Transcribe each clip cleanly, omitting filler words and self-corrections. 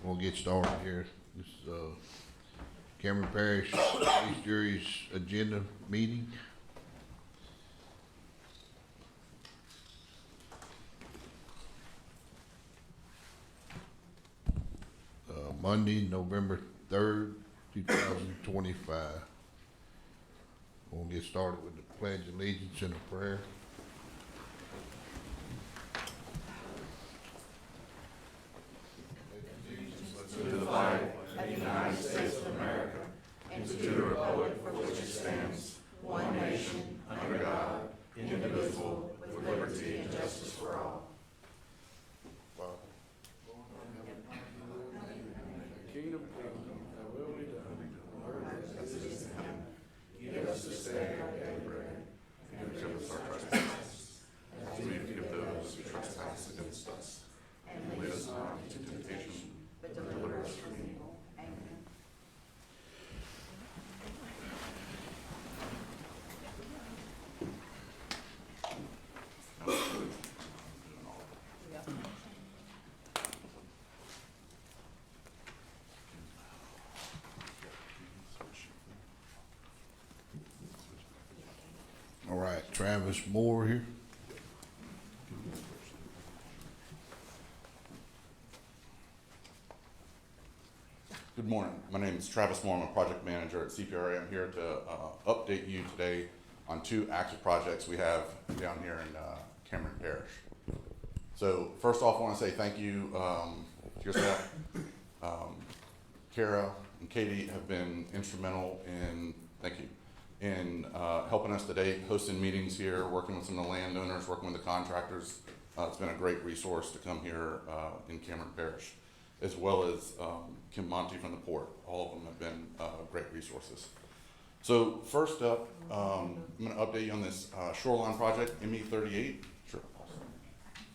We'll get started here. This is, Cameron Parish Police Jury's agenda meeting. Monday, November 3rd, 2025. We'll get started with the pledge of allegiance and a prayer. All right, Travis Moore here. Good morning. My name is Travis Moore. I'm a project manager at CPRA. I'm here to update you today on two active projects we have down here in Cameron Parish. So first off, I want to say thank you to your staff. Kara and Katie have been instrumental in, thank you, in helping us today, hosting meetings here, working with some of the landowners, working with the contractors. It's been a great resource to come here in Cameron Parish, as well as Kim Monty from the port. All of them have been great resources. So first up, I'm going to update you on this shoreline project, ME38. Sure.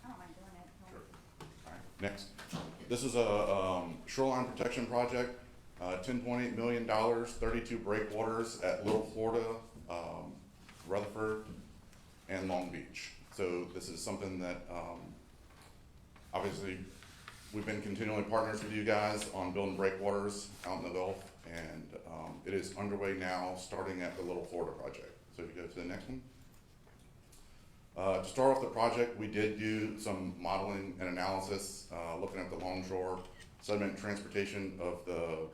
I don't mind doing it. Sure. All right. Next. This is a shoreline protection project, $10.8 million, 32 breakwaters at Little Florida, Rutherford, and Long Beach. So this is something that obviously we've been continually partners with you guys on building breakwaters out in the Gulf, and it is underway now, starting at the Little Florida project. So if you go to the next one. To start off the project, we did do some modeling and analysis, looking at the longshore sediment transportation of the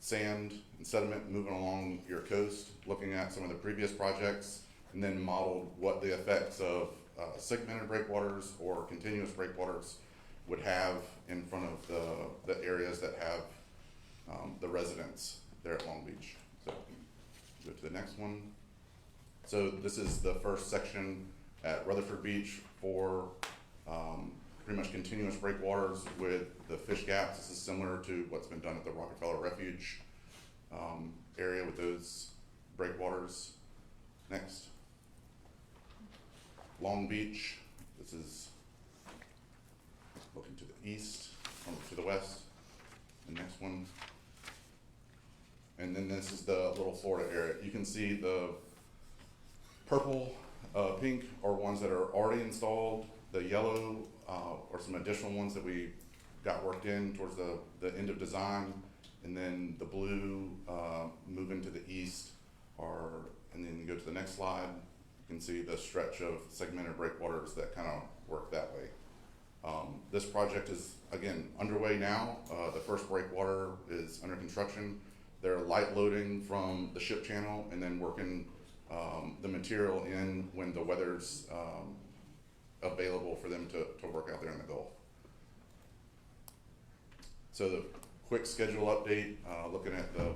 sand and sediment moving along your coast, looking at some of the previous projects, and then modeled what the effects of segmented breakwaters or continuous breakwaters would have in front of the areas that have the residents there at Long Beach. So go to the next one. So this is the first section at Rutherford Beach for pretty much continuous breakwaters with the fish gaps. This is similar to what's been done at the Rockefeller Refuge area with those breakwaters. Next. Long Beach. This is looking to the east, to the west. The next one. And then this is the Little Florida area. You can see the purple, pink are ones that are already installed. The yellow are some additional ones that we got worked in towards the end of design. And then the blue moving to the east and then you go to the next slide, you can see the stretch of segmented breakwaters that kind of work that way. This project is, again, underway now. The first breakwater is under construction. They're light loading from the ship channel and then working the material in when the weather's available for them to work out there in the Gulf. So the quick schedule update, looking at the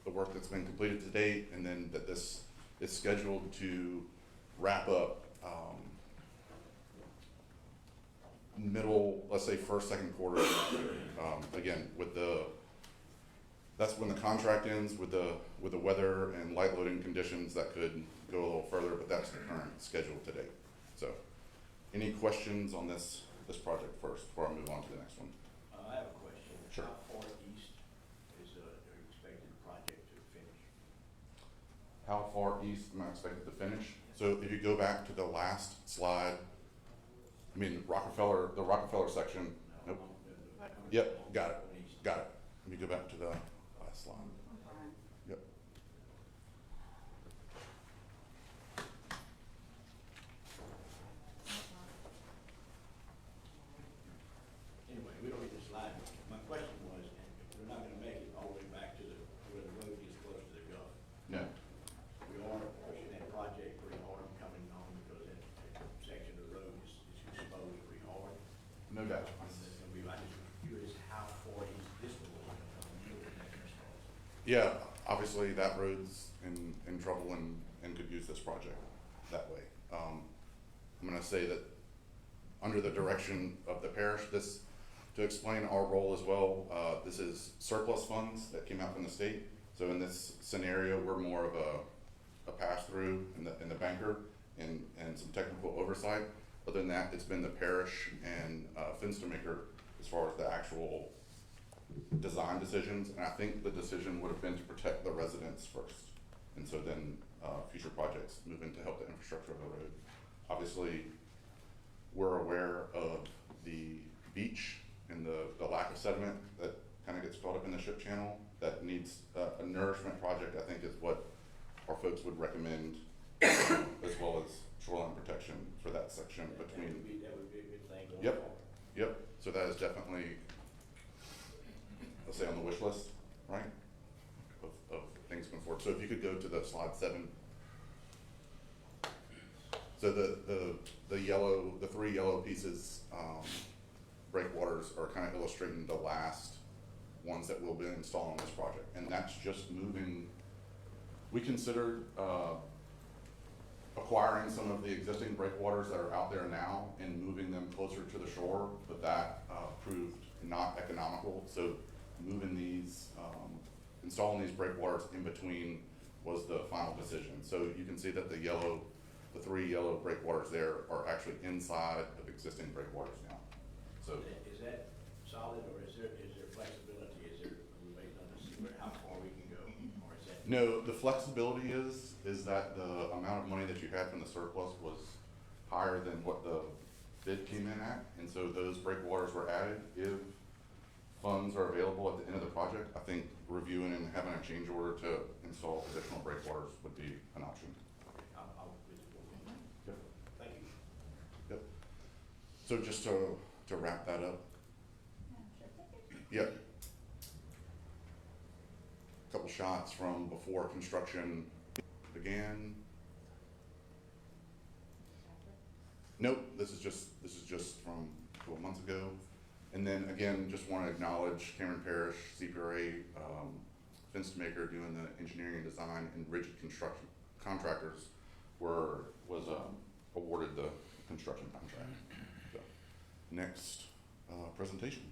work that's been completed to date, and then that this is scheduled to wrap up middle, let's say first, second quarter. Again, that's when the contract ends with the weather and light loading conditions that could go a little further, but that's the current schedule to date. So any questions on this project first before I move on to the next one? I have a question. Sure. How far east is the expected project to finish? How far east am I expected to finish? So if you go back to the last slide, I mean the Rockefeller section, Yep, got it, got it. Let me go back to the last slide. Yep. Anyway, we don't need to slide. My question was, we're not gonna make it all the way back to the, where the road gets close to the Gulf. No, We are pushing that project pretty hard coming on because that section of the road is exposed pretty hard. no doubt. I'm just curious how far east this one is going to go. Yeah, obviously that road's in trouble and could use this project that way. I'm gonna say that under the direction of the parish, this, to explain our role as well, this is surplus funds that came out from the state. So in this scenario, we're more of a pass-through in the banker and some technical oversight. Other than that, it's been the parish and Finstermaker as far as the actual design decisions, and I think the decision would have been to protect the residents first. And so then, future projects move in to help the infrastructure of the road. Obviously, we're aware of the beach and the lack of sediment that kind of gets caught up in the ship channel that needs a nourishment project, I think is what our folks would recommend, as well as shoreline protection for that section between. That would be a good thing going Yep. forward. Yep, so that is definitely, let's say on the wish list, right? Of things going forward. So if you could go to the slide 7. So the yellow, the 3 yellow pieces, breakwaters are kind of illustrating the last ones that we'll be installing on this project. And that's just moving, we considered, acquiring some of the existing breakwaters that are out there now and moving them closer to the shore, but that proved not economical. So moving these, installing these breakwaters in between was the final decision. So you can see that the 3 yellow breakwaters there are actually inside of existing breakwaters now. So Is that solid, or is there flexibility? Is there, are we waiting on to see how far we can go, or is that? no, the flexibility is that the amount of money that you had from the surplus was higher than what the bid came in at, and so those breakwaters were added. If funds are available at the end of the project, I think reviewing and having a change order to install additional breakwaters would be an option. I'll visit with you. Yep. Thank you. Yep. So just to wrap that up, yep. Couple shots from before construction began. Nope, this is just from a couple months ago. And then again, just want to acknowledge Cameron Parish, CPRA, Finstermaker doing the engineering and design, and Rigid Construction Contractors was awarded the construction contract. So, next presentation.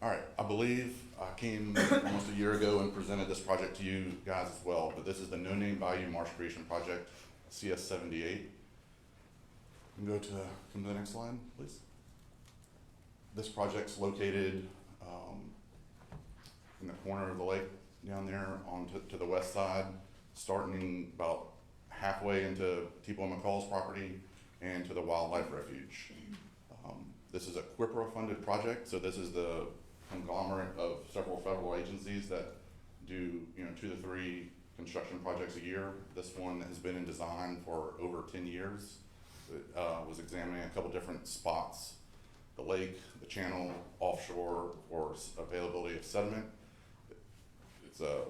All right, I believe I came almost a year ago and presented this project to you guys as well, but this is the No Name Bayou Marsh Creation Project, CS78. You can go to the next slide, please. This project's located in the corner of the lake down there on to the west side, starting about halfway into T-Boy McCall's property and to the Wildlife Refuge. This is a QIPRA funded project, so this is the conglomerate of several federal agencies that do 2 to 3 construction projects a year. This one has been in design for over 10 years. It was examining a couple different spots, the lake, the channel, offshore, for availability of sediment. It's a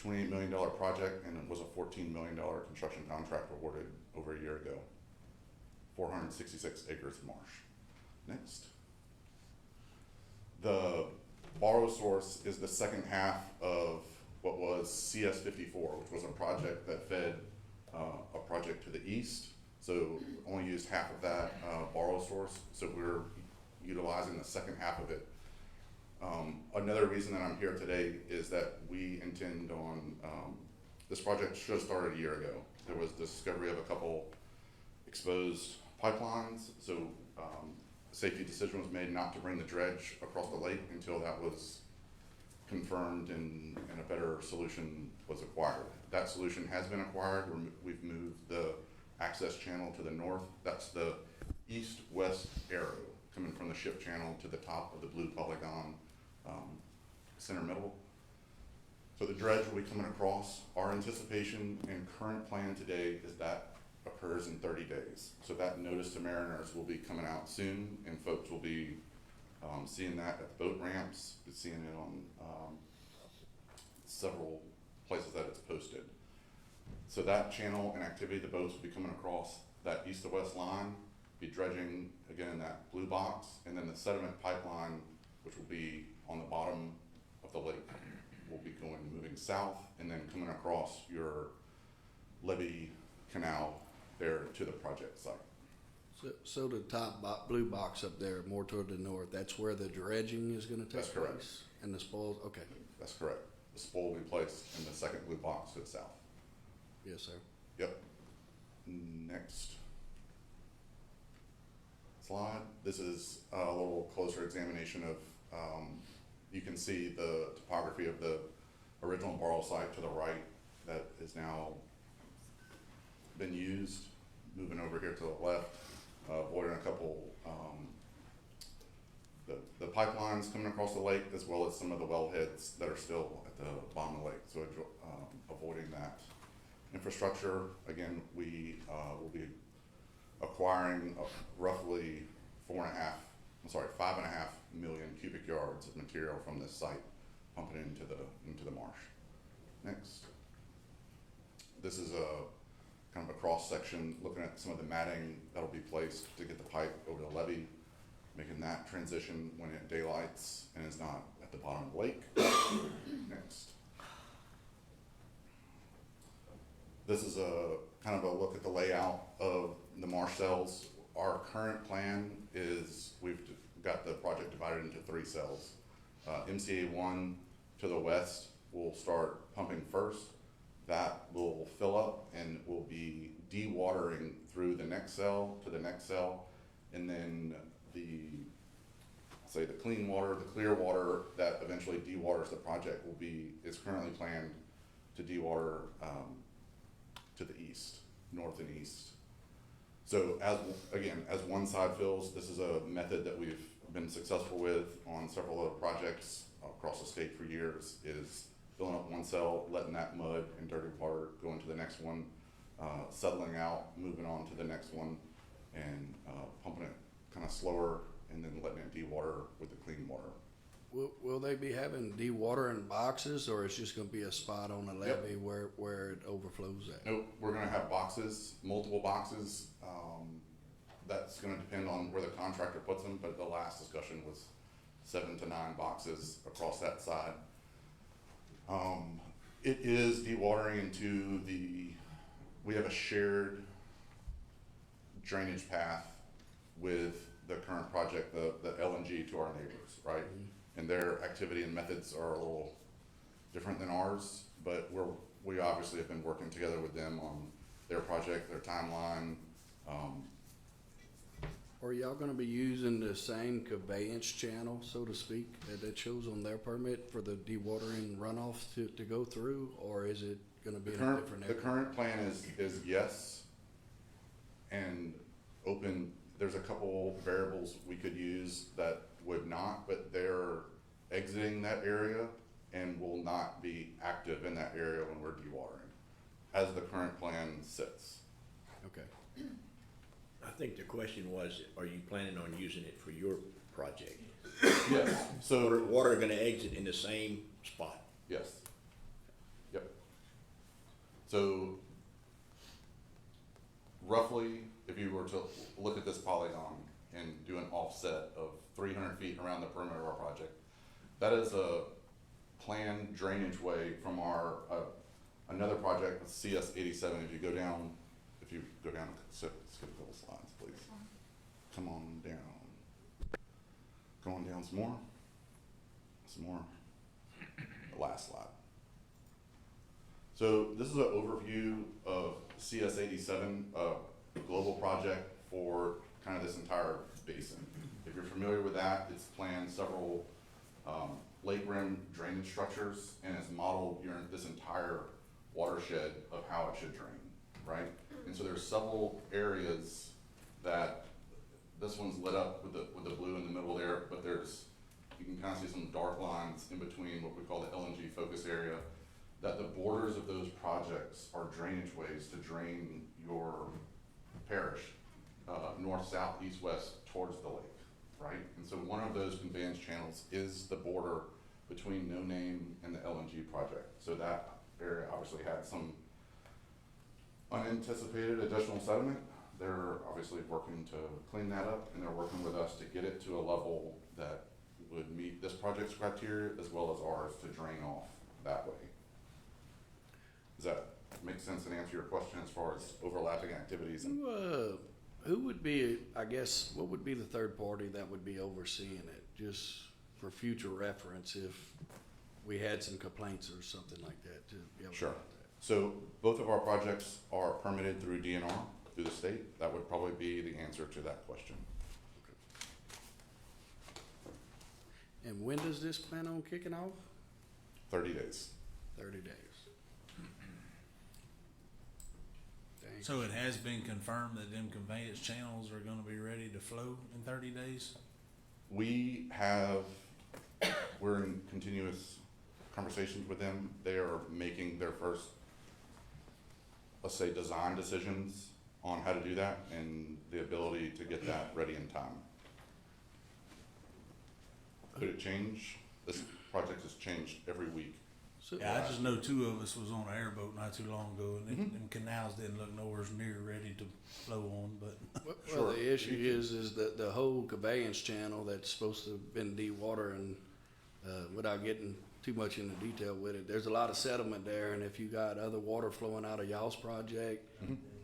$28 million project, and it was a $14 million construction contract awarded over a year ago. 466 acres of marsh. Next. The borrow source is the second half of what was CS54, which was a project that fed a project to the east. So only used half of that borrow source. So we're utilizing the second half of it. Another reason that I'm here today is that we intend on, this project should have started a year ago. There was discovery of a couple exposed pipelines. So safety decision was made not to bring the dredge across the lake until that was confirmed and a better solution was acquired. That solution has been acquired. We've moved the access channel to the north. That's the east-west arrow coming from the ship channel to the top of the blue polygon, center middle. So the dredge will be coming across. Our anticipation and current plan today is that occurs in 30 days. So that notice to mariners will be coming out soon, and folks will be seeing that at the boat ramps, seeing it on several places that it's posted. So that channel and activity, the boats will be coming across that east to west line, be dredging again in that blue box, and then the sediment pipeline, which will be on the bottom of the lake, will be moving south and then coming across your levee canal there to the project site. So the top blue box up there, more toward the north, that's where the dredging is gonna take place? That's correct. And the spoils, okay, That's correct. The spoil will be placed in the second blue box to the south. yes, sir. Yep. Next slide. This is a little closer examination of, you can see the topography of the original borrow site to the right that is now been used. Moving over here to the left, avoiding a couple, the pipelines coming across the lake, as well as some of the wellheads that are still at the bottom of the lake. So avoiding that infrastructure. Again, we will be acquiring roughly 5.5 million cubic yards of material from this site, pumping it into the marsh. Next. This is a kind of a cross section looking at some of the matting that'll be placed to get the pipe over the levee, making that transition when it daylights and is not at the bottom of the lake. Next. This is a kind of a look at the layout of the marsh cells. Our current plan is we've got the project divided into 3 cells. MCA 1 to the west will start pumping first. That will fill up and will be dewatering through the next cell to the next cell, and then the clean water, the clear water that eventually dewaters the project is currently planned to dewater to the east, north and east. So as one side fills, this is a method that we've been successful with on several other projects across the state for years, is filling up one cell, letting that mud and dirty water go into the next one, settling out, moving on to the next one, and pumping it kind of slower, and then letting it dewater with the clean water. Will they be having dewatering boxes, or it's just gonna be a spot on the Yep. levee where it overflows at? Nope, we're gonna have boxes, multiple boxes. That's gonna depend on where the contractor puts them, but the last discussion was 7 to 9 boxes across that side. It is dewatering into we have a shared drainage path with the current project, the LNG to our neighbors, right? And their activity and methods are a little different than ours, but we obviously have been working together with them on their project, their timeline. Are y'all gonna be using the same conveyance channel, so to speak, that shows on their permit for the dewatering runoff to go through, or is it gonna be in a different The area? current plan is yes, and open. There's a couple variables we could use that would not, but they're exiting that area and will not be active in that area when we're dewatering, as the current plan sits. Okay. I think the question was, are you planning on using it for your project? Yes. So Water gonna exit in the same spot? yes. Yep. So roughly, if you were to look at this polygon and do an offset of 300 feet around the perimeter of our project, that is a planned drainage way from our another project, CS 87. If you go down, skip a couple slides, please. Come on down. Going down some more. Some more. The last slide. So this is an overview of CS 87, a global project for kind of this entire basin. If If you're familiar with that, it's planned several lake rim drainage structures and it's modeled this entire watershed of how it should drain, right? And so there's several areas that, this one's lit up with the blue in the middle there, but you can kind of see some dark lines in between what we call the LNG focus area, that the borders of those projects are drainage ways to drain your parish, north, south, east, west, towards the lake, right? And so one of those conveyance channels is the border between No Name and the LNG project. So that area obviously had some unanticipated additional sediment. They're obviously working to clean that up, and they're working with us to get it to a level that would meet this project's criteria as well as ours to drain off that way. Does that make sense and answer your question as far as overlapping activities? Who would be, I guess, what would be the third party that would be overseeing it, just for future reference if we had some complaints or something like that to be able to Sure. do that? So both of our projects are permitted through DNR, through the state. That would probably be the answer to that question. And when does this plan on kicking off? 30 days. 30 days. Dang. So it has been confirmed that them conveyance channels are gonna be ready to flow in 30 days? We're in continuous conversations with them. They are making their first, let's say, design decisions on how to do that and the ability to get that ready in time. Could it change? This project has changed every week. So, Yeah, I just know two of us was on an airboat not too long ago, and them canals didn't look nowhere near ready to flow on, but. well, Sure. the issue is that the whole conveyance channel that's supposed to have been dewatering, without getting too much into detail with it, there's a lot of sediment there, and if you got other water flowing out of y'all's project,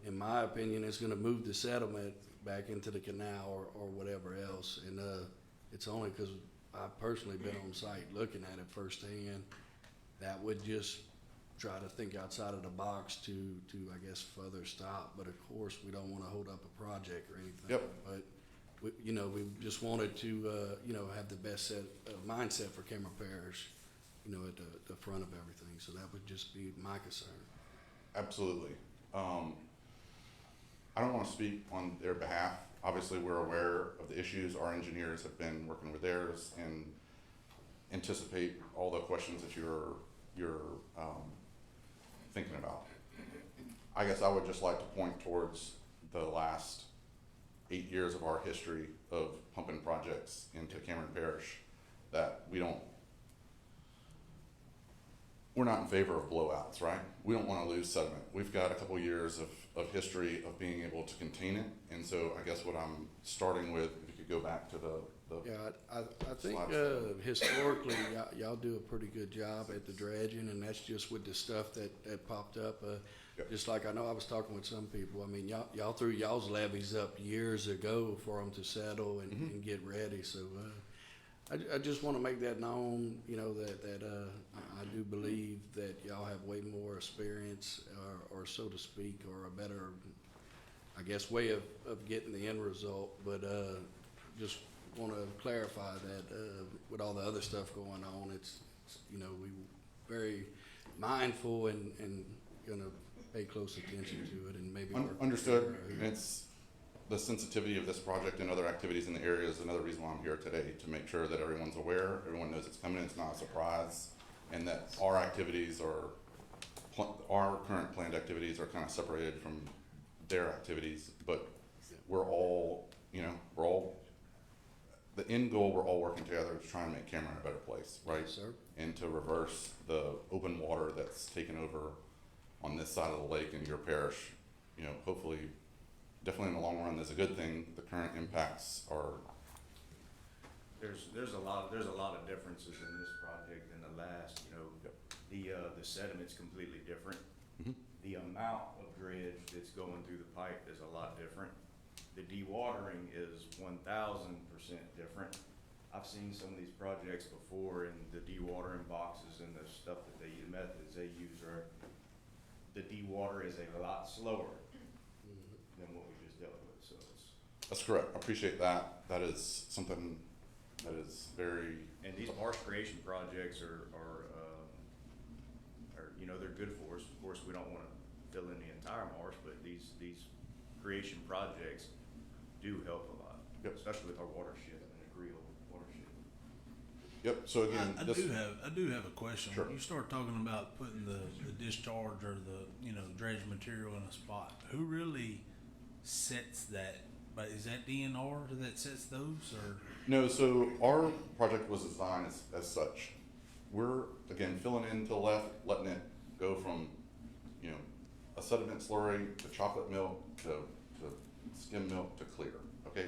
in my opinion, it's gonna move the sediment back into the canal or whatever else. And, it's only 'cause I've personally been on site looking at it firsthand. That would just try to think outside of the box to I guess further stop. But of course, we don't want to hold up a project or anything. Yep. But we just wanted to have the best mindset for Cameron Parish, at the front of everything. So that would just be my concern. Absolutely. I don't want to speak on their behalf. Obviously, we're aware of the issues. Our engineers have been working with theirs and anticipate all the questions that you're thinking about. I guess I would just like to point towards the last 8 years of our history of pumping projects into Cameron Parish, that we're not in favor of blowouts, right? We don't want to lose sediment. We've got a couple years of history of being able to contain it, and so I guess what I'm starting with, if you could go back to the Yeah, I think Slides. historically, y'all do a pretty good job at the dredging, and that's just with the stuff that popped up. Yep. Just like I know I was talking with some people, I mean, y'all threw y'all's levees up years ago for them to settle and get ready, so, I just wanna make that known, that I do believe that y'all have way more experience, or so to speak, or a better, I guess, way of getting the end result, but, just want to clarify that with all the other stuff going on, it's we very mindful and gonna pay close attention to it and maybe work with Understood. Sarah, And it's the sensitivity of this project and other activities in the area is another reason why I'm here today, to make sure that everyone's aware, everyone knows it's coming, it's not a surprise, and that our activities our current planned activities are kind of separated from their activities, but we're all, the end goal, we're all working together to try and make Cameron a better place, right? Yes, sir. And to reverse the open water that's taken over on this side of the lake into your parish. Hopefully, definitely in the long run, there's a good thing. The current impacts are, There's a lot of differences in this project than the last, the sediment's completely different. Mhm. The amount of dredge that's going through the pipe is a lot different. The dewatering is 1,000% different. I've seen some of these projects before, and the dewatering boxes and the stuff that the methods they use the dewater is a lot slower than what we just dealt with, so it's. That's correct. I appreciate that. That is something that is very, And these marsh creation projects are, you know, they're good for us. Of course, we don't wanna fill in the entire marsh, but these creation projects do help a lot. Yep. Especially with our watershed and the Creel watershed. yep, so again, I this, do have a question. Sure. When you start talking about putting the discharge or the, you know, dredge material in a spot, who really sets that? But is that DNR that sets those, or? no, so our project was designed as such. We're, again, filling in to the left, letting it go from, you know, a sediment slurry to chocolate milk to skim milk to clear, okay?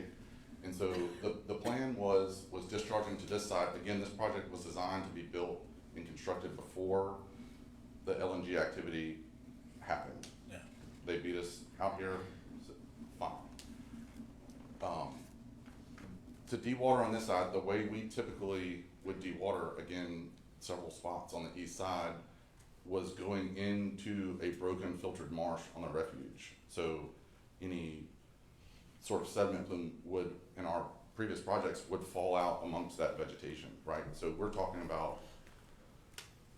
And so the plan was discharging to this side. Again, this project was designed to be built and constructed before the LNG activity happened. Yeah. They beat us out here, so, fine. To dewater on this side, the way we typically would dewater, again, several spots on the east side, was going into a broken filtered marsh on the refuge. So any sort of sediment plume would, in our previous projects, would fall out amongst that vegetation, right? So we're talking about,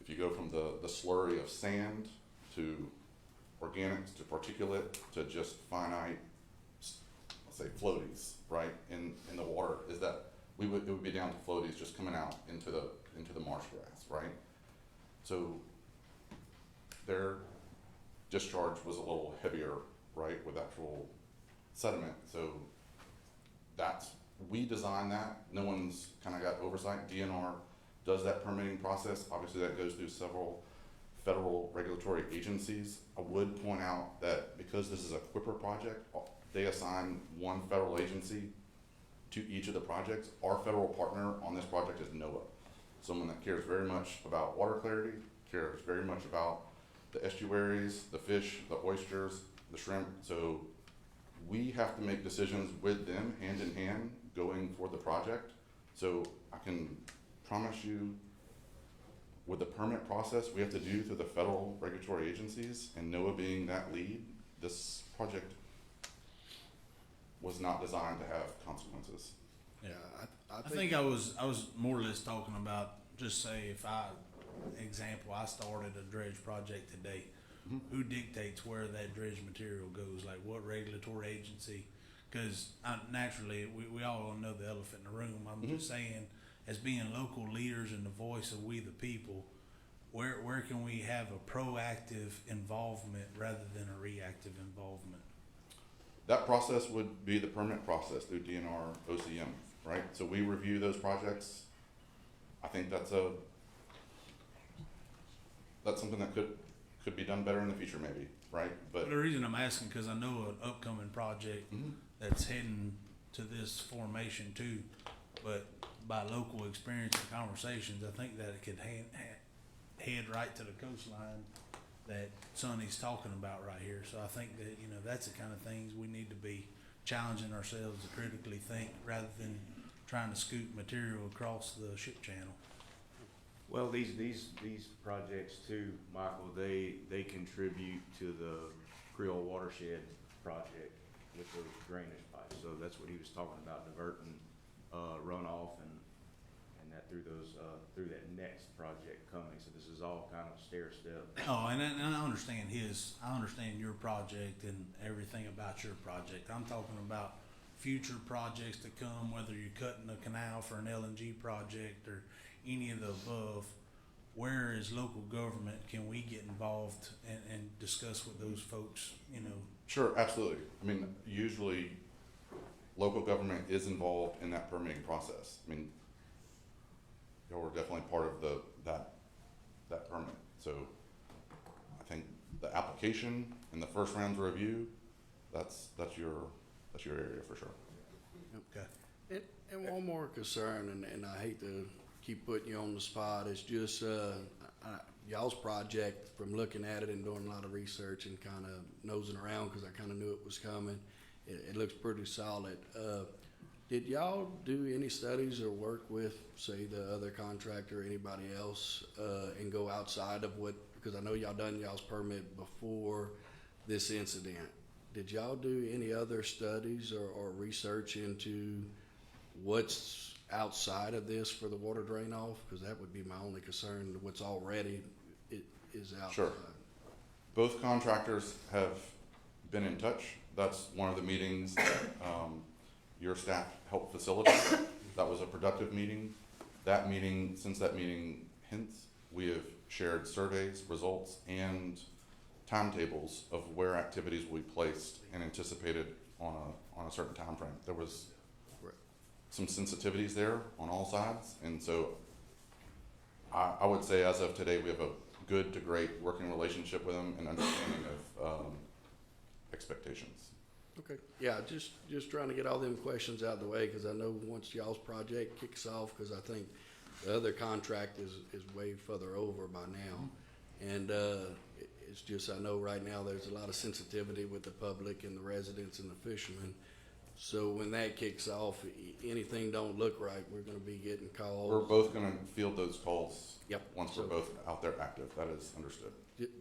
if you go from the slurry of sand to organics to particulate to just finite, let's say floaties, right, in the water, is that it would be down to floaties just coming out into the marsh grass, right? So their discharge was a little heavier, right, with actual sediment. So we designed that. No one's kind of got oversight. DNR does that permitting process. Obviously that goes through several federal regulatory agencies. I would point out that because this is a QIPR project, they assign one federal agency to each of the projects. Our federal partner on this project is NOAA, someone that cares very much about water clarity, cares very much about the estuaries, the fish, the oysters, the shrimp. So we have to make decisions with them hand in hand going for the project. So I can promise you, with the permit process we have to do through the federal regulatory agencies and NOAA being that lead, this project was not designed to have consequences. Yeah, I think I was more or less talking about, just say if I started a dredge project today, who dictates where that dredge material goes? Like what regulatory agency? Because naturally, we all know the elephant in the room. I'm just saying, as being local leaders and the voice of we the people, where can we have a proactive involvement rather than a reactive involvement? That process would be the permit process through DNR OCM, right? So we review those projects. I think that's something that could be done better in the future maybe, right? But The reason I'm asking, because I know an upcoming project that's heading to this formation too, but by local experience and conversations, I think that it could head right to the coastline that Sonny's talking about right here. So I think that, you know, that's the kind of things we need to be challenging ourselves to critically think rather than trying to scoop material across the ship channel. Well, these projects too, Michael, they contribute to the Creole watershed project with those drainage pipes. So that's what he was talking about, diverting runoff and that through that next project coming. So this is all kind of stair step. Oh, and I understand I understand your project and everything about your project. I'm talking about future projects to come, whether you're cutting a canal for an LNG project or any of the above. Where as local government can we get involved and discuss with those folks, you know? sure, absolutely. I mean, usually local government is involved in that permitting process. I mean, y'all were definitely part of that permit. So I think the application and the first round of review, that's your area for sure. Okay. And one more concern, and I hate to keep putting you on the spot, it's just y'all's project, from looking at it and doing a lot of research and kind of nosing around because I kind of knew it was coming, it looks pretty solid. Did y'all do any studies or work with, say, the other contractor or anybody else and go outside of what, because I know y'all done y'all's permit before this incident. did y'all do any other studies or research into what's outside of this for the water drain off? Because that would be my only concern, what's already is outside. Sure. Both contractors have been in touch. That's one of the meetings that your staff helped facilitate. That was a productive meeting. That meeting, since that meeting, hence, we have shared surveys, results, and timetables of where activities will be placed and anticipated on a certain time frame. There was Right. some sensitivities there on all sides, and so I would say as of today, we have a good to great working relationship with them and understanding of expectations. Okay, yeah, just trying to get all them questions out of the way, because I know once y'all's project kicks off, because I think the other contract is way further over by now. And, it's just, I know right now there's a lot of sensitivity with the public and the residents and the fishermen. So when that kicks off, anything don't look right, we're gonna be getting calls. We're both gonna field those calls. Yep. Once we're So- both out there active, that is understood.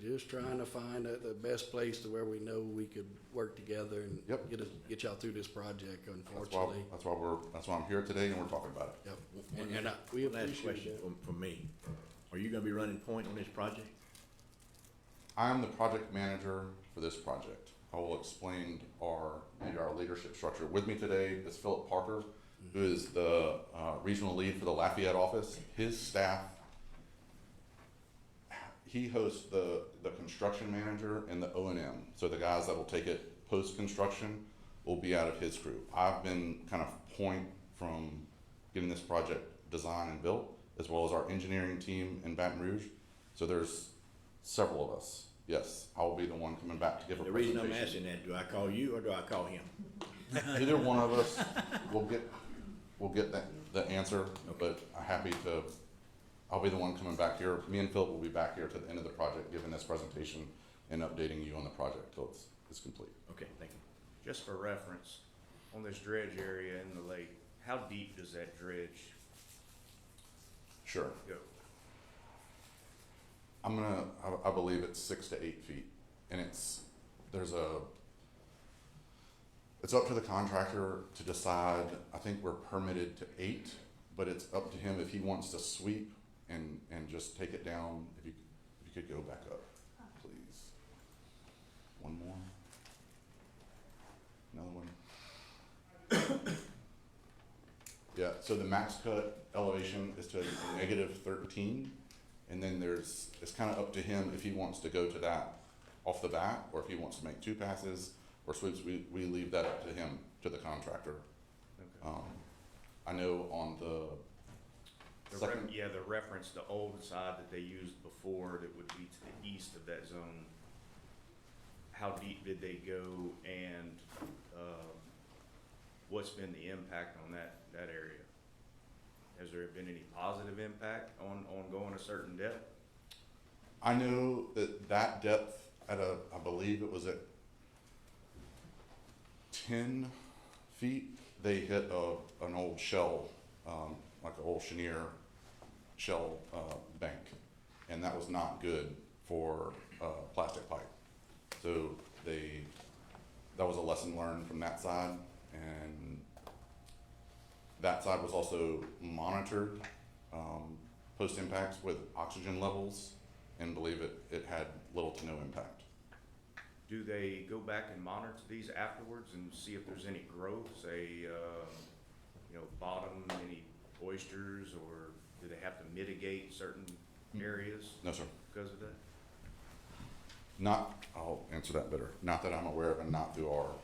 Just trying to find the best place to where we know we could work together and Yep. get y'all through this project, That's unfortunately. why I'm here today and we're talking about it. Yep, and we Last appreciate question that. from me. Are you gonna be running point on this project? I'm the project manager for this project. I will explain our leadership structure. With me today is Philip Parker, who is the regional lead for the Lafayette office. His staff, he hosts the construction manager and the O&M. So the guys that will take it post-construction will be out of his crew. I've been kind of point from getting this project designed and built, as well as our engineering team in Baton Rouge. So there's several of us. Yes, I will be the one coming back to give a The presentation. reason I'm asking that, do I call you or do I call him? Either one of us will get the answer, but I'm happy to, I'll be the one coming back here. Me and Philip will be back here to the end of the project, giving this presentation and updating you on the project till it's complete. Okay, thank you. Just for reference, on this dredge area in the lake, how deep does that dredge Sure. go? I believe it's 6 to 8 feet, and it's up to the contractor to decide. I think we're permitted to 8, but it's up to him if he wants to sweep and just take it down. If you could go back up, please. One more. Another one. Yeah, so the max cut elevation is to -13. And then it's kind of up to him if he wants to go to that off the bat, or if he wants to make 2 passes or sweeps. We leave that up to him, to the contractor. Okay. I know on the second, The reference, the old side that they used before that would be to the east of that zone, how deep did they go, and what's been the impact on that area? Has there been any positive impact on going a certain depth? I know that depth I believe it was at 10 feet, they hit an old shell, like an old chenier shell bank, and that was not good for plastic pipe. So that was a lesson learned from that side, and that side was also monitored post impacts with oxygen levels, and believe it had little to no impact. Do they go back and monitor these afterwards and see if there's any growth, say, bottom, any oysters, or do they have to mitigate certain areas No, sir. because of that? I'll answer that better. Not that I'm aware of, and not through our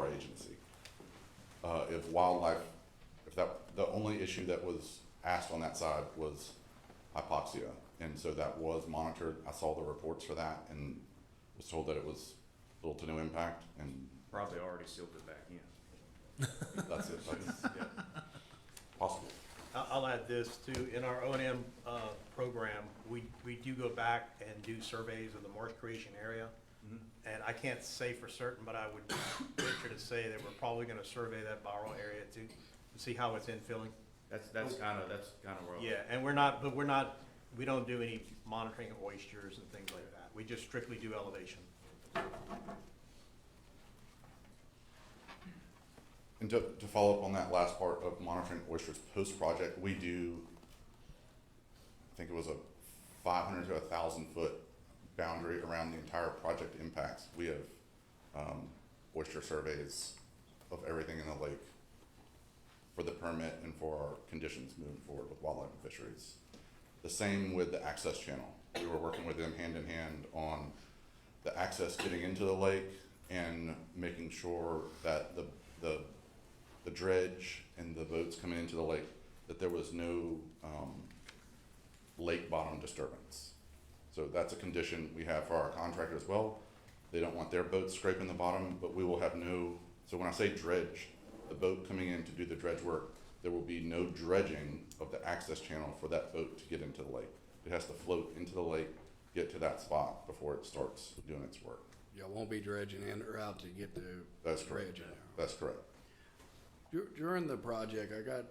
agency. The only issue that was asked on that side was hypoxia, and so that was monitored. I saw the reports for that and was told that it was little to no impact, and Probably already sealed it back in. that's it. That's Yeah. possible. I'll add this too, in our O&M program, we do go back and do surveys of the marsh creation area. And I can't say for certain, but I would venture to say that we're probably gonna survey that Barrow area too, to see how it's infilling. That's kind of where. Yeah, and we don't do any monitoring of oysters and things like that. We just strictly do elevation. And to follow up on that last part of monitoring oysters post-project, we do, I think it was a 500 to 1,000 foot boundary around the entire project impacts. We have oyster surveys of everything in the lake for the permit and for our conditions moving forward with wildlife and fisheries. The same with the access channel. We were working with them hand in hand on the access getting into the lake and making sure that the dredge and the boats coming into the lake, that there was no lake bottom disturbance. So that's a condition we have for our contractor as well. They don't want their boats scraping the bottom, but we will have no, so when I say dredge, the boat coming in to do the dredge work, there will be no dredging of the access channel for that boat to get into the lake. It has to float into the lake, get to that spot before it starts doing its work. Y'all won't be dredging in or out to get the That's correct. dredge in there. That's correct. During the project, I got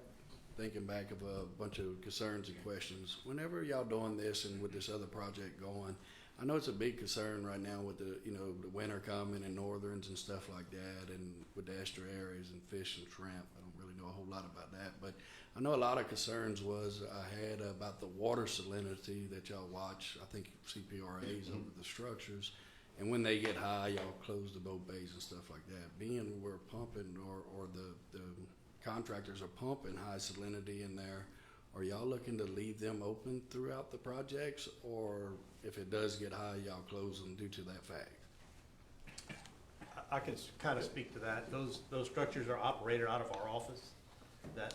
thinking back of a bunch of concerns and questions. Whenever y'all doing this and with this other project going, I know it's a big concern right now with the, you know, the winter coming and northerns and stuff like that, and with the estuaries and fish and shrimp. I don't really know a whole lot about that, but I know a lot of concerns I had about the water salinity that y'all watch. I think CPRA's over the structures. And when they get high, y'all close the boat bays and stuff like that. Being we're pumping or the contractors are pumping high salinity in there, are y'all looking to leave them open throughout the projects? Or if it does get high, y'all close them due to that fact? I can kind of speak to that. Those structures are operated out of our office that,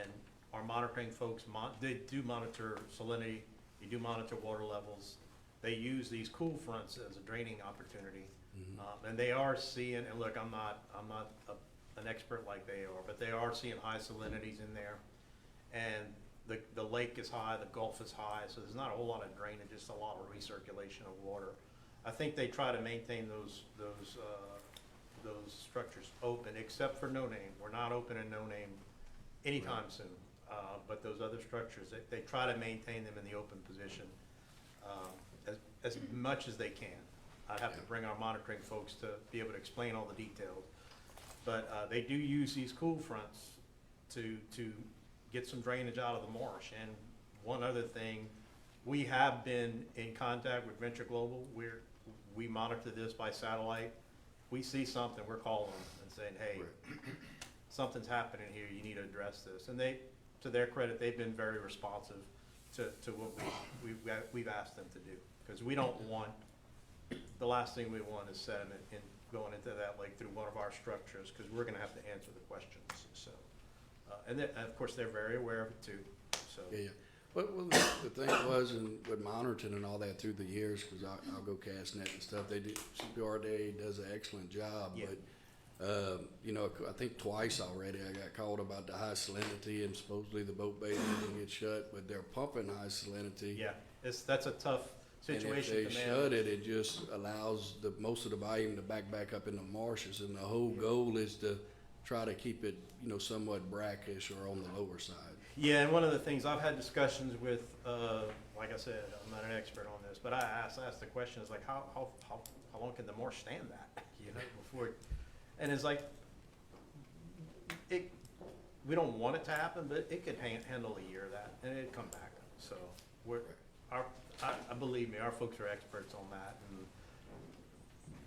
and our monitoring folks, they do monitor salinity, they do monitor water levels. They use these cool fronts as a draining opportunity. And they are seeing, and look, I'm not an expert like they are, but they are seeing high salinities in there. And the lake is high, the Gulf is high, so there's not a whole lot of drainage, just a lot of recirculation of water. I think they try to maintain those structures open, except for No Name. We're not opening No Name anytime soon. But those other structures, they try to maintain them in the open position as much as they can. I'd have to bring our monitoring folks to be able to explain all the details. But they do use these cool fronts to get some drainage out of the marsh. And one other thing, we have been in contact with Venture Global. We monitor this by satellite. We see something, we're calling them and saying, hey, something's happening here, you need to address this. And they, to their credit, they've been very responsive to what we've asked them to do. Because we don't want, the last thing we want is sediment going into that lake through one of our structures, because we're gonna have to answer the questions, so. And of course, they're very aware of it too, so. Yeah. Well, the thing was, and with monitoring and all that through the years, because I'll go cast net and stuff, they do, CPRA does an excellent job, Yeah. but, you know, I think twice already I got called about the high salinity and supposedly the boat bay didn't get shut, but they're pumping high salinity. Yeah, that's a tough situation And to if they manage. shut it, it just allows most of the volume to back up in the marshes, and the whole goal is to try to keep it, you know, somewhat brackish or on the lower side. Yeah, and one of the things, I've had discussions with, like I said, I'm not an expert on this, but I asked the question, is like, how long can the marsh stand that, you know, before, and it's like, we don't want it to happen, but it could handle a year of that, and it'd come back. So believe me, our folks are experts on that, and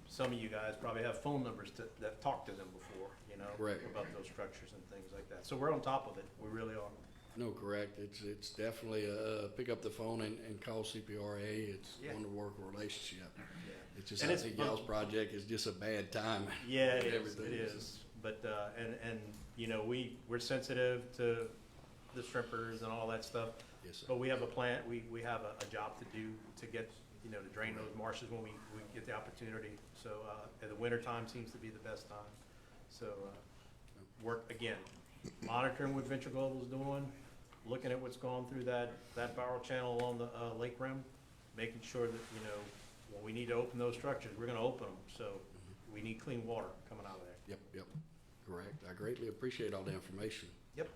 some of you guys probably have phone numbers that talked to them before, you know, Correct. about those structures and things like that. So we're on top of it, we really are. No, correct. It's definitely pick up the phone and call CPRA. It's Yeah. one to work a relationship. Yeah. It's just, And I it's think fun. y'all's project is just a bad time. Yeah, it is, Everything it is. But, and, you know, we're sensitive to the shrimpers and all that stuff. Yes, sir. But we have a plan, we have a job to do to get, you know, to drain those marshes when we get the opportunity. So, and the winter time seems to be the best time. So, work, again, monitoring what Venture Global is doing, looking at what's going through that barrel channel along the, lake rim, making sure that, you know, when we need to open those structures, we're gonna open them. So, we need clean water coming out of there. Yep. Correct. I greatly appreciate all the information. Yep.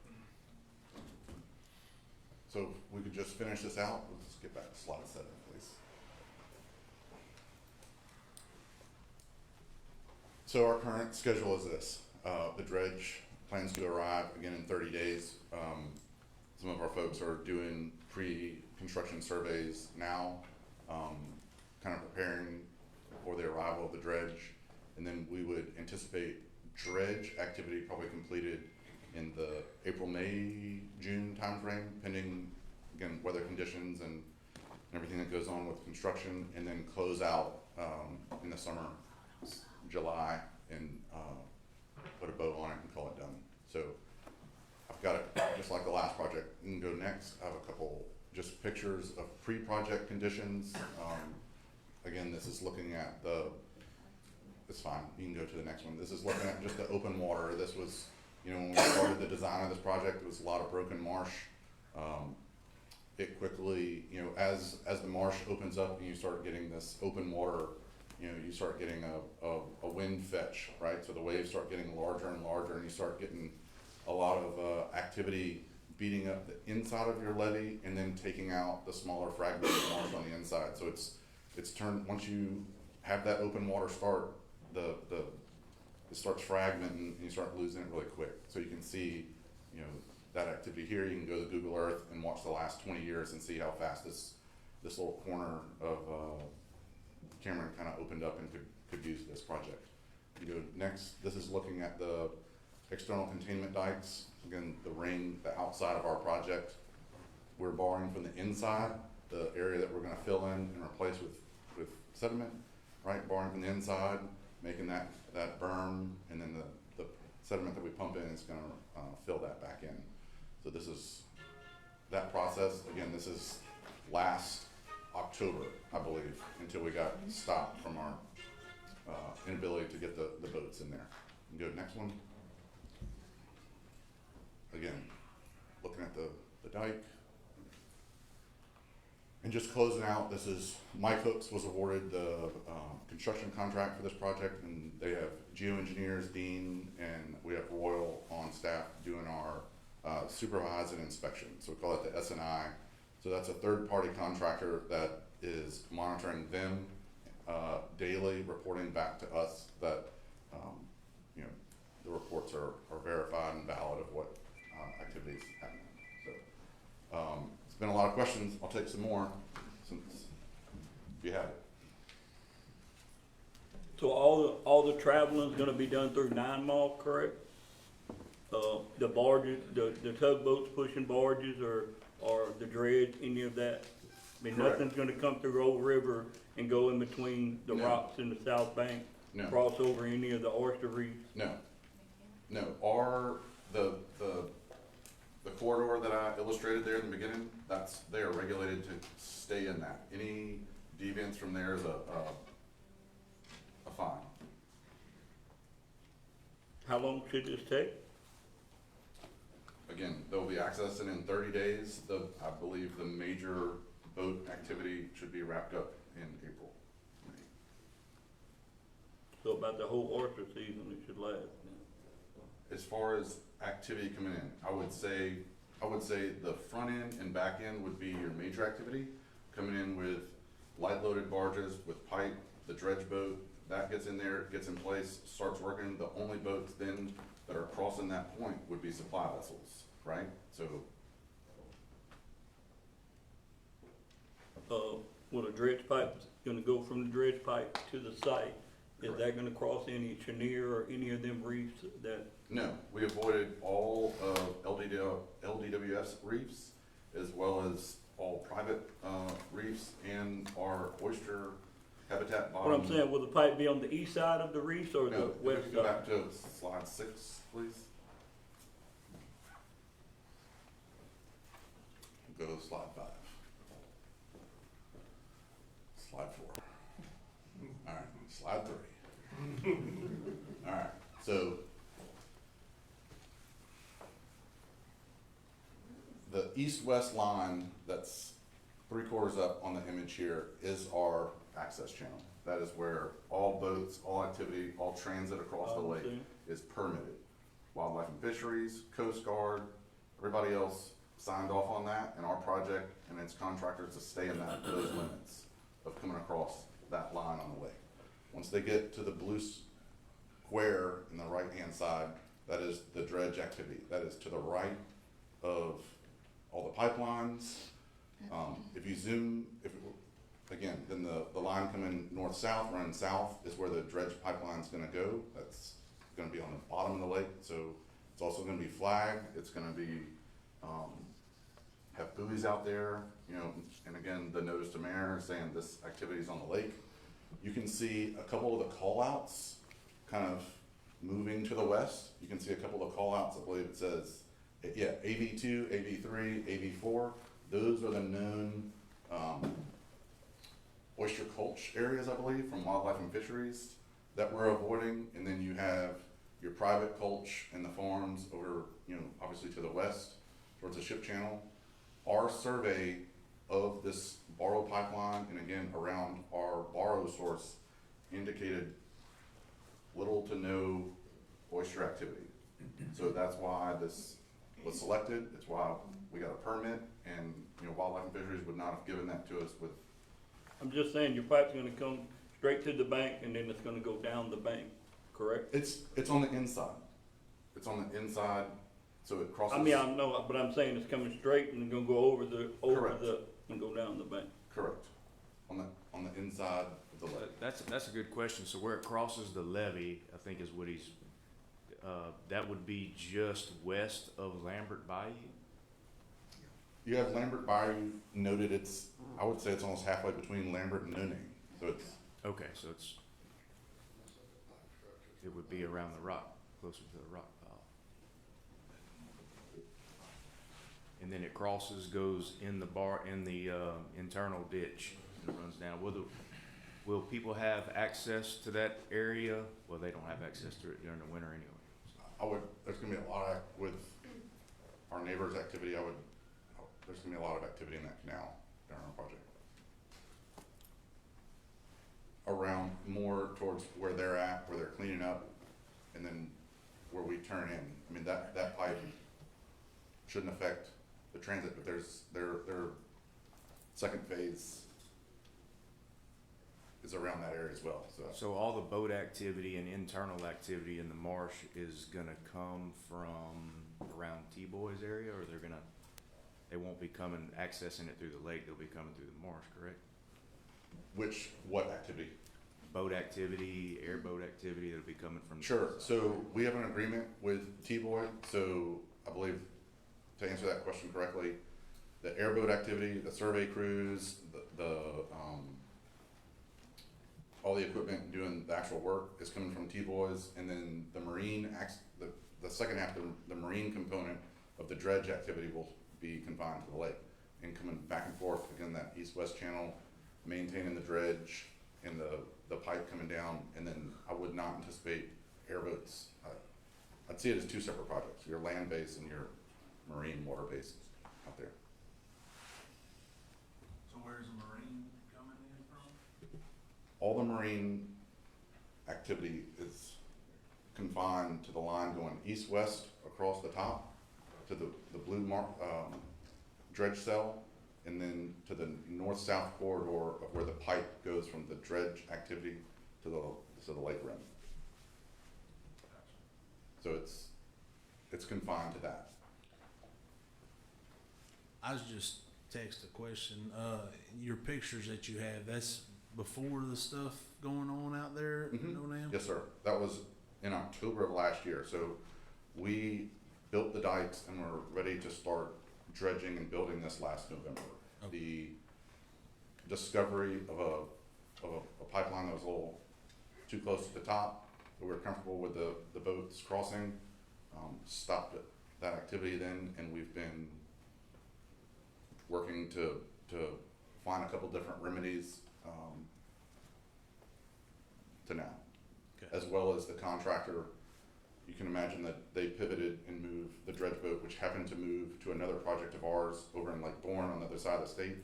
So if we could just finish this out. Let's get back to slide 7, please. So our current schedule is this, the dredge plans to arrive again in 30 days. Some of our folks are doing pre-construction surveys now, kind of preparing for the arrival of the dredge. And then we would anticipate dredge activity probably completed in the April, May, June timeframe, pending, again, weather conditions and everything that goes on with construction, and then close out in the summer, July, and put a bow on it and call it done. So I've got it, just like the last project. You can go next. I have a couple just pictures of pre-project conditions. Again, this is looking at it's fine, you can go to the next one. This is looking at just the open water. This was, when we started the design of this project, it was a lot of broken marsh. It quickly, as the marsh opens up and you start getting this open water, you start getting a wind fetch, right? So the waves start getting larger and larger, and you start getting a lot of activity beating up the inside of your levee and then taking out the smaller fragments of marsh on the inside. So it's turned, once you have that open water start, it starts fragmenting and you start losing it really quick. So you can see, that activity here. You can go to Google Earth and watch the last 20 years and see how fast this little corner of Cameron kind of opened up and could use this project. You go next. This is looking at the external containment dikes. Again, the ring, the outside of our project. We're borrowing from the inside, the area that we're going to fill in and replace with sediment, right? Borrowing from the inside, making that berm, and then the sediment that we pump in is going to fill that back in. So this is that process. Again, this is last October, I believe, until we got stopped from our inability to get the boats in there. You can go to the next one. Again, looking at the dike. And just closing out, this is Mike Hooks was awarded the construction contract for this project, and they have geoengineers, Dean, and we have Royal on staff doing our supervise and inspection. So we call it the S&I. So that's a third-party contractor that is monitoring them daily, reporting back to us that the reports are verified and valid of what activities happening. So it's been a lot of questions. I'll take some more since you have it. So all the traveling is gonna be done through 9 Mile, correct? The barges, the tugboats pushing barges or the dredge, any of that? I mean, Correct. nothing's gonna come through Old River and go in between the No. rocks in the south bank? No. Cross over any of the oyster reefs? No. The corridor that I illustrated there in the beginning, they are regulated to stay in that. Any deviance from there is a fine. How long should this take? Again, they'll be accessing in 30 days. I believe the major boat activity should be wrapped up in April. So about the whole oyster season it should last? As far as activity coming in, I would say the front end and back end would be your major activity. Coming in with light loaded barges with pipe, the dredge boat, that gets in there, gets in place, starts working. The only boats then that are crossing that point would be supply vessels, right? So Will the dredge pipe gonna go from the dredge pipe to the site? Is that gonna cross any Chenier or any of them reefs that? no, we avoided all of LDWS reefs as well as all private reefs and our oyster habitat bottom. What I'm saying, will the pipe be on the east side of the reefs or the No, if west we go side? back to slide 6, please. Go to slide 5. Slide 4. All right, slide 3. All right, so the east-west line that's 3/4 up on the image here is our access channel. That is where all boats, all activity, all transit across the lake understand. is permitted. Wildlife and Fisheries, Coast Guard, everybody else signed off on that, and our project and its contractors to stay in those limits of coming across that line on the lake. Once they get to the blue square in the right-hand side, that is the dredge activity. That is to the right of all the pipelines. If you zoom, again, then the line coming north-south, running south, is where the dredge pipeline's gonna go. That's gonna be on the bottom of the lake, so it's also gonna be flagged. It's gonna be, have buoys out there, you know, and again, the notice to mariners saying this activity is on the lake. You can see a couple of the call-outs kind of moving to the west. You can see a couple of call-outs, I believe it says, yeah, AV2, AV3, AV4. Those are the known, oyster culch areas, I believe, from Wildlife and Fisheries that we're avoiding. And then you have your private culch and the farms over, you know, obviously to the west towards the ship channel. Our survey of this Barrow pipeline and again around our Barrow source indicated little to no oyster activity. So that's why this was selected. It's why we got a permit, and you know, Wildlife and Fisheries would not have given that to us with. I'm just saying your pipe's gonna come straight to the bank and then it's gonna go down the bank, correct? It's on the inside. It's on the inside, so it crosses. I mean, I know, but I'm saying it's coming straight and gonna go over Correct. and go down the bank. Correct. On the inside of the lake. That's a good question. So where it crosses the levee, I think is what he's, that would be just west of Lambert Bayou? You have Lambert Bayou noted. It's, I would say it's almost halfway between Lambert and No Name. So it's, Okay, so it would be around the rock, closer to the rock pile. And then it crosses, goes in the internal ditch and runs down. Will people have access to that area? Well, they don't have access to it during the winter anyway. there's gonna be a lot with our neighbors' activity. There's gonna be a lot of activity in that canal during our project. Around more towards where they're at, where they're cleaning up, and then where we turn in. I mean, that pipe shouldn't affect the transit, but their second phase is around that area as well, so. So all the boat activity and internal activity in the marsh is gonna come from around T-Boys area, or they won't be accessing it through the lake, they'll be coming through the marsh, correct? What activity? Boat activity, airboat activity that'll be coming from. Sure, so we have an agreement with T-Boy, so I believe, to answer that question correctly, the airboat activity, the survey crews, all the equipment doing the actual work is coming from T-Boys, and then the second half, the marine component of the dredge activity will be confined to the lake and coming back and forth, again, that east-west channel, maintaining the dredge and the pipe coming down, and then I would not anticipate airboats. I'd see it as two separate projects, your land base and your marine water base out there. So where's the marine coming in from? All the marine activity is confined to the line going east-west across the top to the blue dredge cell, and then to the north-south corridor of where the pipe goes from the dredge activity to the lake rim. So it's confined to that. I was just text a question. Your pictures that you have, that's before the stuff going on out there at No Name? Yes, sir. That was in October of last year. So we built the dikes and we're ready to start dredging and building this last November. Okay. The discovery of a pipeline that was a little too close to the top, that we were comfortable with the boats crossing, stopped that activity then, and we've been working to find a couple different remedies to now. Okay. As well as the contractor, you can imagine that they pivoted and moved the dredge boat, which happened to move to another project of ours over in Lake Bourne on the other side of the state.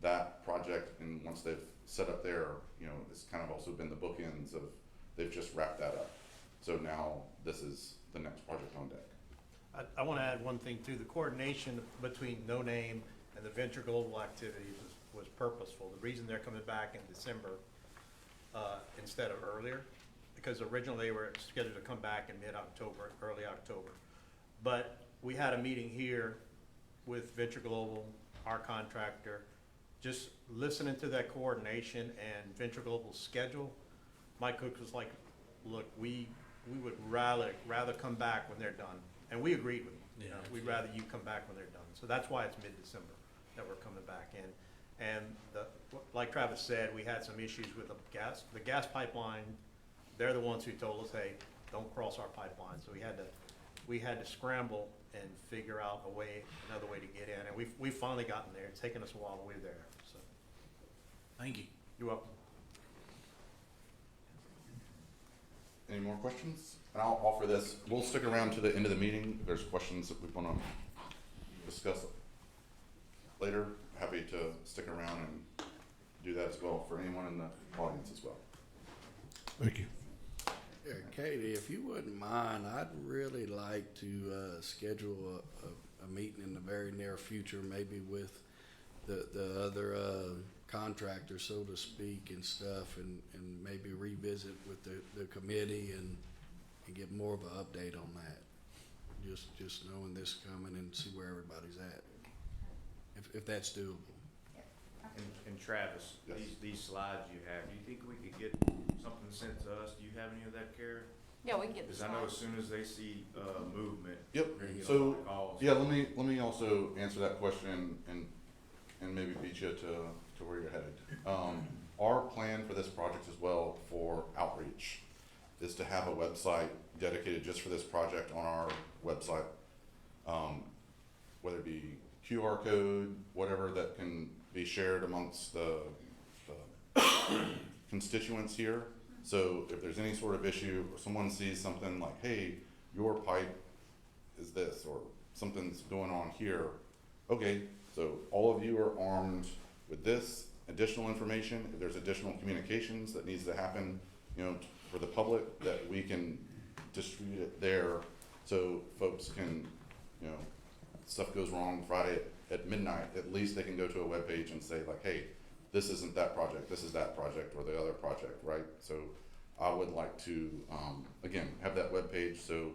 That project, and once they've set up there, you know, it's kind of also been the bookends of, they've just wrapped that up. So now this is the next project on deck. I want to add one thing too. The coordination between No Name and the Venture Global activities was purposeful. The reason they're coming back in December instead of earlier because originally they were scheduled to come back in mid-October, early October. But we had a meeting here with Venture Global, our contractor, just listening to that coordination and Venture Global's schedule. Mike Cook was like, look, we would rather come back when they're done. And we agreed with him. You know, we'd rather you come back when they're done. So that's why it's mid-December that we're coming back in. And like Travis said, we had some issues with the gas pipeline. They're the ones who told us, hey, don't cross our pipeline. So we had to scramble and figure out another way to get in. And we've finally gotten there. It's taken us a while, but we're there. So Thank you. you're welcome. Any more questions? And I'll offer this, we'll stick around to the end of the meeting. If there's questions that we want to discuss later, happy to stick around and do that as well for anyone in the audience as well. Thank you. Yeah, Katie, if you wouldn't mind, I'd really like to schedule a meeting in the very near future, maybe with the other contractors, so to speak, and stuff, and maybe revisit with the committee and get more of an update on that. Just knowing this coming and see where everybody's at, if that's doable. And Travis, Yes. these slides you have, do you think we could get something sent to us? Do you have any of that, Kara? Yeah, we can get the Because I know as slides. soon as they see, movement. Yep. they're gonna get So, a lot of calls. yeah, let me also answer that question and maybe beat you to where you're headed. Our plan for this project as well for outreach is to have a website dedicated just for this project on our website. Whether it be QR code, whatever that can be shared amongst the constituents here. So if there's any sort of issue, or someone sees something like, hey, your pipe is this, or something's going on here, okay, so all of you are armed with this additional information. If there's additional communications that needs to happen, you know, for the public, that we can distribute it there, so folks can, you know, stuff goes wrong Friday at midnight, at least they can go to a webpage and say like, hey, this isn't that project, this is that project, or the other project, right? So I would like to, again, have that webpage so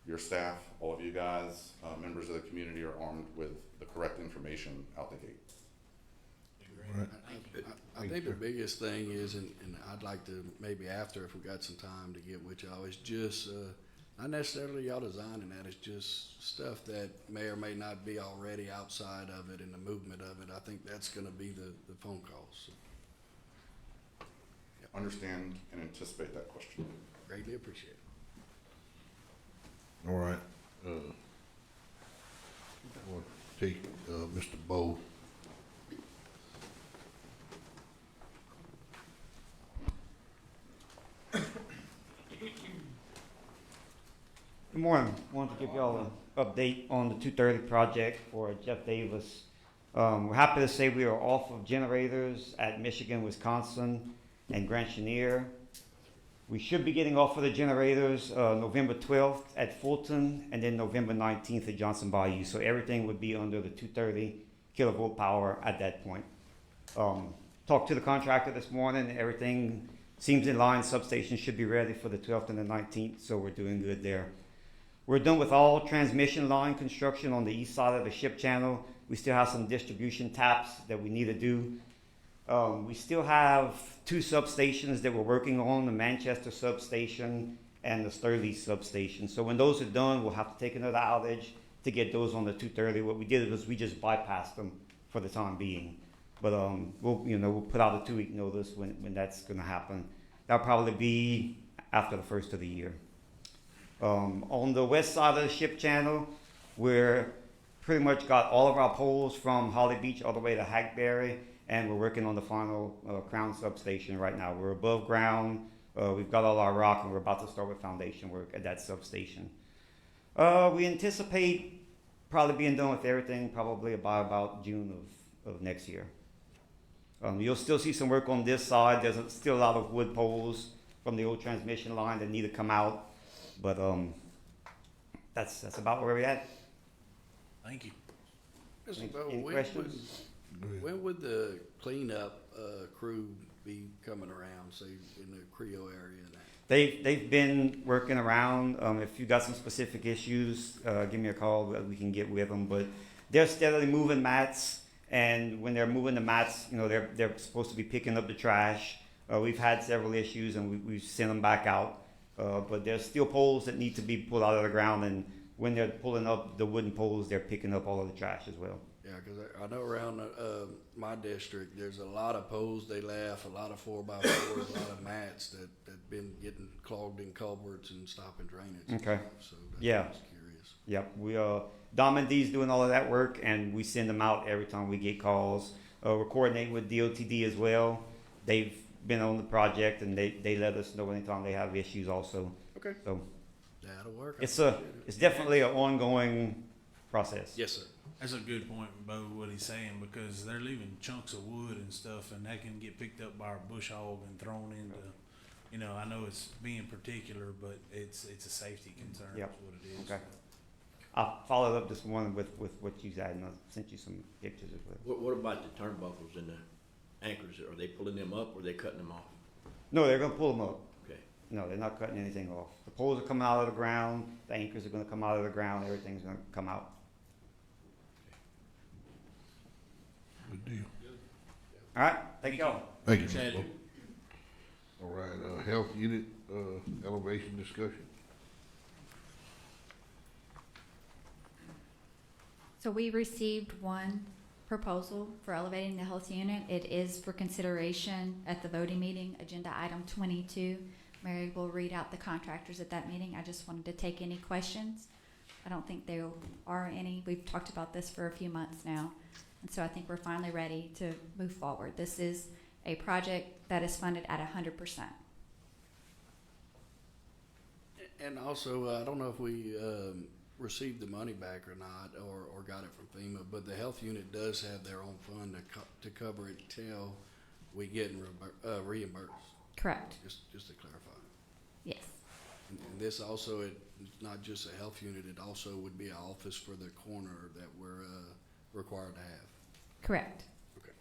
your staff, all of you guys, members of the community are armed with the correct information out the gate. Right. I think the biggest thing is, and I'd like to maybe after, if we got some time to get with y'all, is just not necessarily y'all designing that. It's just stuff that may or may not be already outside of it and the movement of it. I think that's going to be the phone calls. So, Understand and anticipate that question. greatly appreciate it. All right. We'll take Mr. Bowe. Good morning. Wanted to give y'all an update on the 230 project for Jeff Davis. We're happy to say we are off of generators at Michigan, Wisconsin, and Grand Chenier. We should be getting off of the generators November 12th at Fulton, and then November 19th at Johnson Bayou. So everything would be under the 230 kilovolt power at that point. Talked to the contractor this morning, and everything seems in line. Substation should be ready for the 12th and the 19th, so we're doing good there. We're done with all transmission line construction on the east side of the ship channel. We still have some distribution taps that we need to do. We still have two substations that we're working on, the Manchester substation and the Sturley substation. So when those are done, we'll have to take another outage to get those on the 230. What we did was we just bypassed them for the time being. But we'll put out a 2-week notice when that's going to happen. That'll probably be after the first of the year. On the west side of the ship channel, we're pretty much got all of our poles from Holly Beach all the way to Hackberry, and we're working on the final Crown substation right now. We're above ground, we've got all our rock, and we're about to start with foundation work at that substation. We anticipate probably being done with everything probably by about June of next year. You'll still see some work on this side. There's still a lot of wood poles from the old transmission line that need to come out. But that's about where we're at. Thank you. Mr. Bowe, Any questions? when would the cleanup crew be coming around, say in the Creo area and that? They've been working around. If you got some specific issues, give me a call. We can get with them. But they're steadily moving mats, and when they're moving the mats, you know, they're supposed to be picking up the trash. We've had several issues, and we've sent them back out. But there's still poles that need to be pulled out of the ground, and when they're pulling up the wooden poles, they're picking up all of the trash as well. Yeah, because I know around my district, there's a lot of poles they left, a lot of 4x4s, a lot of mats that been getting clogged in culverts and stopping drainage. and Okay. stuff. So that's Yeah. why I was curious. Yep, we Dom and D's doing all of that work, and we send them out every time we get calls. We're coordinating with DOTD as well. They've been on the project, and they let us know anytime they have issues also. Okay. So That'll work. it's definitely an ongoing process. Yes, sir. That's a good point, Bo, what he's saying, because they're leaving chunks of wood and stuff, and that can get picked up by our bush hog and thrown into, you know, I know it's being particular, but it's a safety concern, is Yep. what it is. Okay. I followed up this morning with what you had, and I sent you some pictures as well. What about the turnbuckles and the anchors? Are they pulling them up or are they cutting them off? No, they're gonna pull them up. Okay. No, they're not cutting anything off. The poles are coming out of the ground. The anchors are gonna come out of the ground. Everything's gonna come out. Good deal. All right. Thank y'all. Thank you, Appreciate Mr. it. Bo. All right, health unit, elevation discussion. So we received one proposal for elevating the health unit. It is for consideration at the voting meeting, agenda item 22. Mary will read out the contractors at that meeting. I just wanted to take any questions. I don't think there are any. We've talked about this for a few months now. And so I think we're finally ready to move forward. This is a project that is funded at 100%. And also, I don't know if we received the money back or not, or got it from FEMA, but the health unit does have their own fund to cover it till we get reimbursed. Correct. Just to clarify. Yes. And this also, it's not just a health unit, it also would be an office for the coroner that we're required to have. Correct. Okay.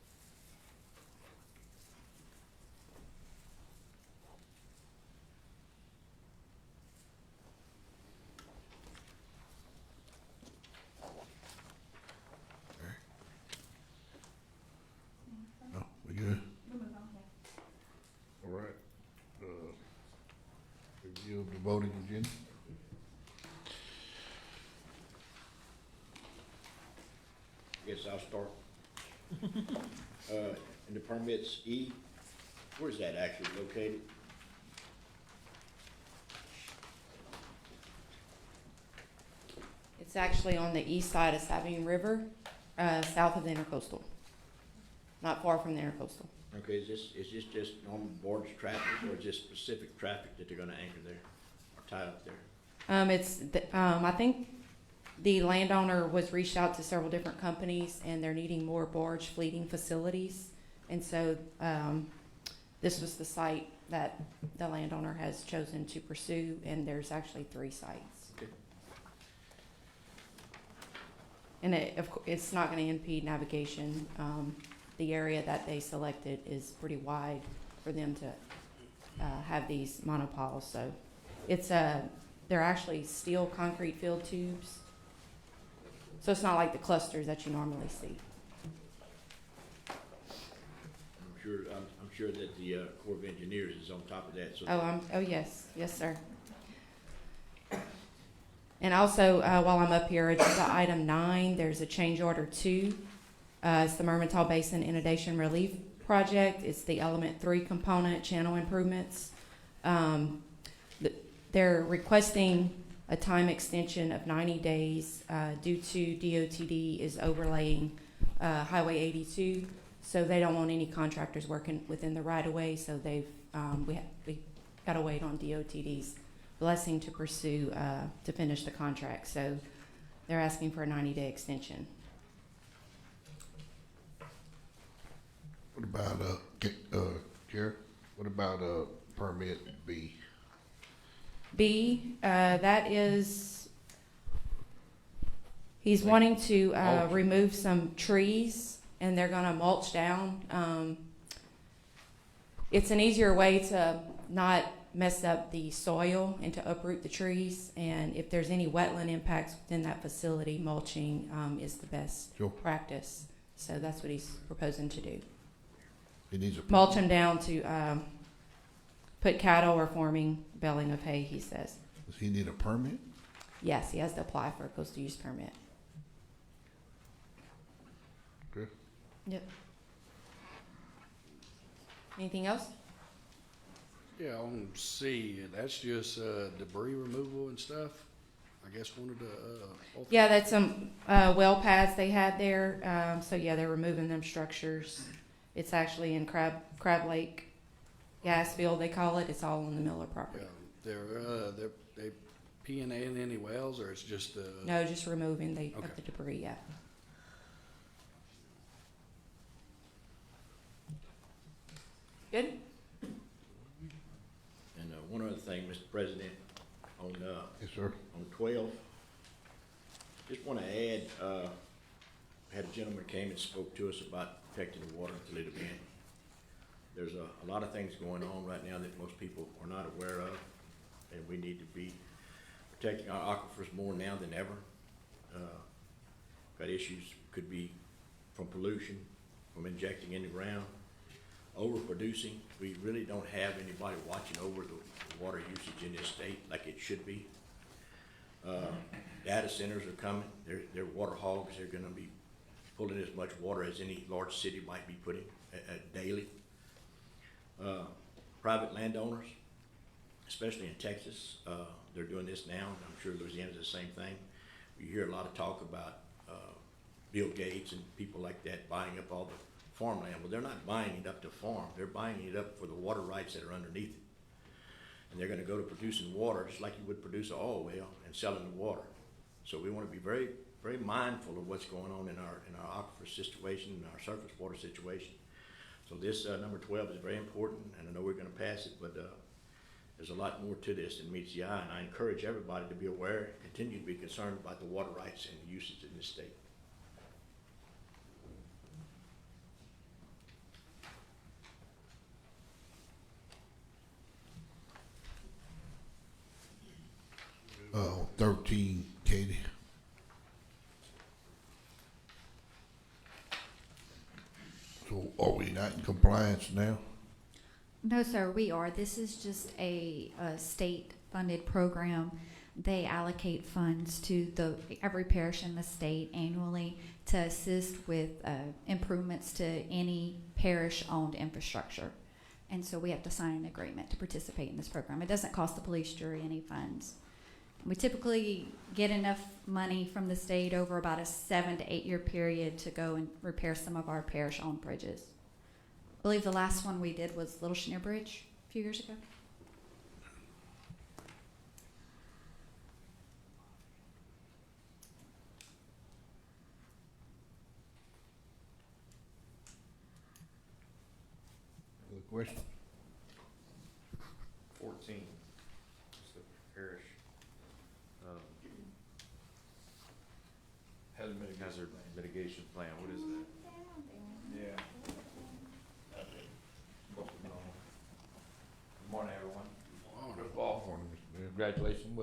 No, we good? All right. Review of the voting agenda. I guess I'll start. In the permits E, where's that actually located? It's actually on the east side of Sabine River, south of the intercoastal. Not far from the intercoastal. Okay, is this just normal barge traffic or is this specific traffic that they're gonna anchor there or tie up there? I think the landowner was reached out to several different companies and they're needing more barge fleeting facilities. And so, this was the site that the landowner has chosen to pursue, and there's actually 3 sites. Okay. And it's not gonna impede navigation. The area that they selected is pretty wide for them to have these monopiles. So it's they're actually steel concrete filled tubes. So it's not like the clusters that you normally see. I'm sure that the Corps of Engineers is on top of that, so. Oh, yes, sir. And also, while I'm up here, agenda item 9, there's a change order 2. It's the Mermentau Basin Inundation Relief Project. It's the element 3 component, channel improvements. They're requesting a time extension of 90 days due to DOTD is overlaying Highway 82. So they don't want any contractors working within the right-of-way, so we got to wait on DOTD's blessing to pursue, to finish the contract. So they're asking for a 90-day extension. What about, Chair, what about, permit B? B, that is, he's wanting to remove some trees, and they're gonna mulch down. It's an easier way to not mess up the soil and to uproot the trees. And if there's any wetland impacts within that facility, mulching is the best Sure. practice. So that's what he's proposing to do. He needs a. Mulch them down to put cattle or forming baling of hay, he says. Does he need a permit? Yes, he has to apply for a coastal use permit. Okay. Yep. Anything else? Yeah, on C, that's just debris removal and stuff. I guess one of the. Yeah, that's some well pads they had there. So yeah, they're removing them structures. It's actually in Crab Lake gas field, they call it. It's all on the Miller property. Yeah, they peeing in any wells, or it's just No, just removing Okay. of the debris. Yeah. Good. And one other thing, Mr. President, on Yes, sir. on 12, just want to add, had a gentleman came and spoke to us about protecting the water at Toledo Bend. There's a lot of things going on right now that most people are not aware of, and we need to be protecting our aquifers more now than ever. Got issues, could be from pollution, from injecting in the ground, overproducing. We really don't have anybody watching over the water usage in this state like it should be. Data centers are coming. They're water hogs. They're gonna be pulling as much water as any large city might be putting daily. Private landowners, especially in Texas, they're doing this now. I'm sure Louisiana's the same thing. You hear a lot of talk about Bill Gates and people like that buying up all the farmland. Well, they're not buying it up to farm. They're buying it up for the water rights that are underneath it. And they're gonna go to producing water just like you would produce an oil well and selling the water. So we wanna be very, very mindful of what's going on in our aquifer situation, and our surface water situation. So this, number 12 is very important, and I know we're gonna pass it, but, there's a lot more to this than meets the eye, and I encourage everybody to be aware, continue to be concerned about the water rights and the usage in this state. Uh, 13, Katie. So are we not in compliance now? No, sir, we are. This is just a state-funded program. They allocate funds to every parish in the state annually to assist with improvements to any parish-owned infrastructure. And so we have to sign an agreement to participate in this program. It doesn't cost the police jury any funds. We typically get enough money from the state over about a 7 to 8 year period to go and repair some of our parish-owned bridges. I believe the last one we did was Little Chenier Bridge a few years ago. Other questions? 14, it's the parish. Hazard mitigation plan, what is that? Yeah. Good morning, everyone. First of all, congratulations,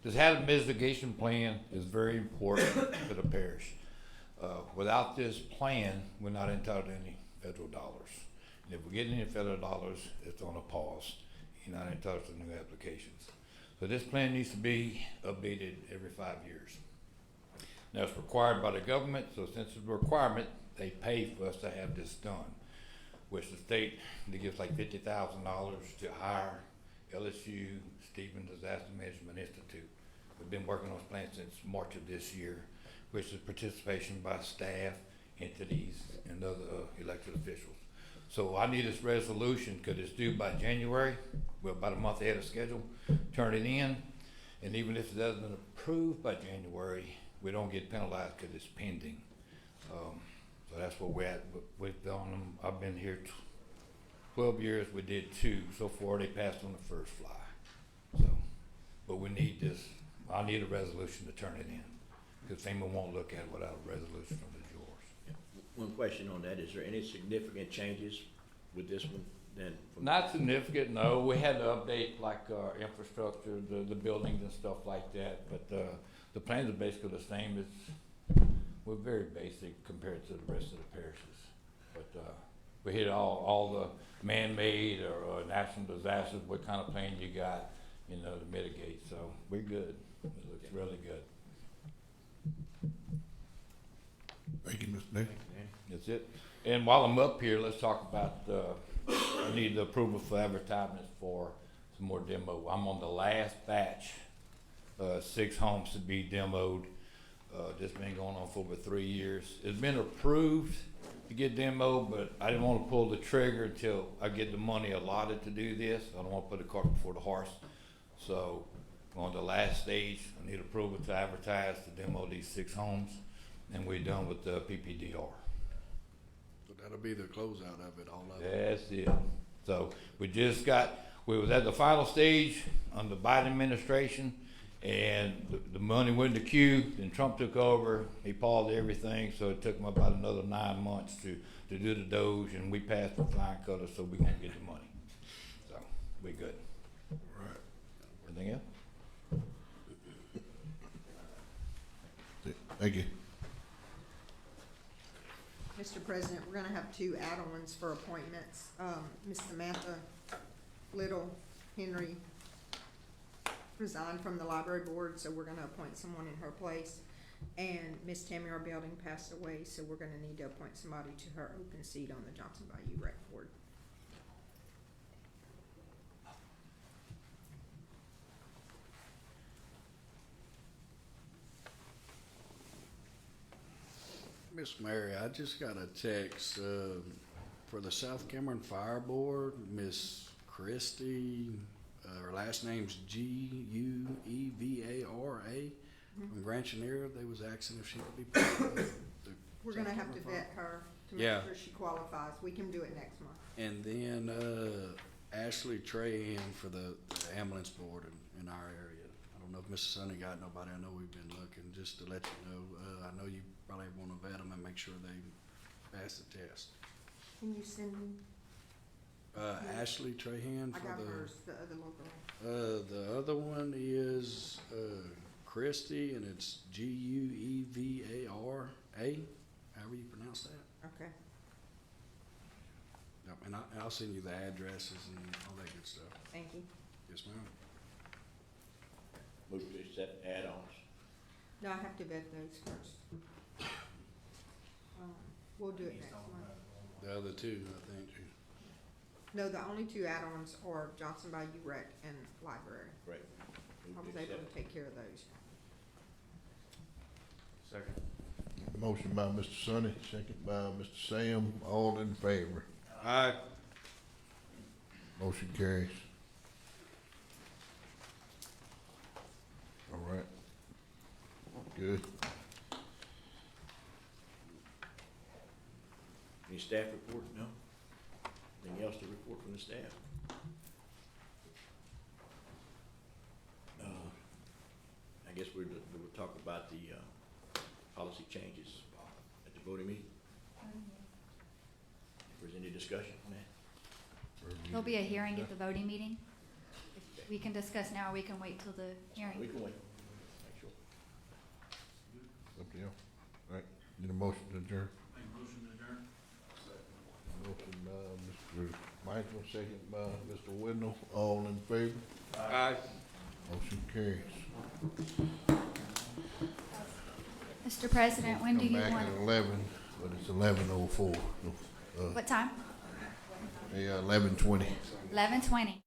this hazard mitigation plan is very important for the parish. Without this plan, we're not entitled to any federal dollars. And if we get any federal dollars, it's on a pause. You're not entitled to new applications. So this plan needs to be updated every 5 years. Now it's required by the government, so since it's a requirement, they pay for us to have this done. Which the state, they gives like $50,000 to hire LSU Stevens Disaster Management Institute. We've been working on this plan since March of this year, which is participation by staff, entities, and other elected officials. So I need this resolution because it's due by January. We're about a month ahead of schedule. Turn it in, and even if it doesn't get approved by January, we don't get penalized because it's pending. So that's where we're at with them. I've been here 12 years. We did 2 so far. They passed on the first fly. So, but we need this. I need a resolution to turn it in because FEMA won't look at it without a resolution from the drawers. One question on that, is there any significant changes with this one than? from- Not significant, no. We had to update like our infrastructure, the buildings and stuff like that, but the plans are basically the same. We're very basic compared to the rest of the parishes. But we hit all the man-made or national disasters, what kind of plan you got, you know, to mitigate. So we're good. It looks really good. Thank you, Mr. Nick. That's it. And while I'm up here, let's talk about, I need the approval for advertisements for some more demo. I'm on the last batch, 6 homes to be demoed. This been going on for over 3 years. It's been approved to get demoed, but I didn't want to pull the trigger until I get the money allotted to do this. I don't want to put the cart before the horse. So on the last stage, I need approval to advertise to demo these 6 homes, and we're done with the PPDR. But that'll be the closeout of it, all of it. That's it. So we was at the final stage under the Biden administration, and the money went in the queue, then Trump took over, he paused everything, so it took him about another 9 months to do the Doge, and we passed the flying colors, so we gonna get the money. So, we good. Right. Anything else? Thank you. Mr. President, we're gonna have 2 add-ons for appointments. Ms. Samantha Little Henry resigned from the library board, so we're gonna appoint someone in her place. And Ms. Tamara Belding passed away, so we're gonna need to appoint somebody to her open seat on the Johnson Bayou Rec Board. Miss Mary, I just got a text for the South Cameron Fire Board, Miss Christie, her last name's Guevara from Granchinier. They was asking if she could be part of the We're gonna have to vet her to Yeah. make sure she qualifies. We can do it next month. And then Ashley Trahan for the ambulance board in our area. I don't know if Mrs. Sonny got nobody. I know we've been looking, just to let you know. I know you probably want to vet them and make sure they pass the test. Can you send me? Ashley Trahan I for got the. hers, the other local. The other one is Christie, and it's Guevara, however you pronounce that. Okay. Yep, and I'll send you the addresses and all that good stuff. Thank you. Yes, ma'am. Move to accept add-ons. No, I have to vet those first. We'll do it next month. The other two, I think. No, the only 2 add-ons are Johnson Bayou Rec and Library. Great. I Move was to able accept. to take care of those. Second. Motion by Mr. Sonny, second by Mr. Sam, all in favor. Aye. Motion carries. All right. Good. Any staff report? No? Anything else to report from the staff? I guess we'll talk about the policy changes at the voting meeting. If there's any discussion on that. There'll be a hearing at the voting meeting. We can discuss now, or we can wait till the We hearing. can wait. Make sure. Up to you. All right, need a motion to adjourn. Motion to adjourn. Motion by Mr. Michael, second by Mr. Windle, all in favor. Aye. Motion carries. Mr. President, when do you Come want, back at 11, but it's 11:04. what time? Yeah, 11:20. 11:20.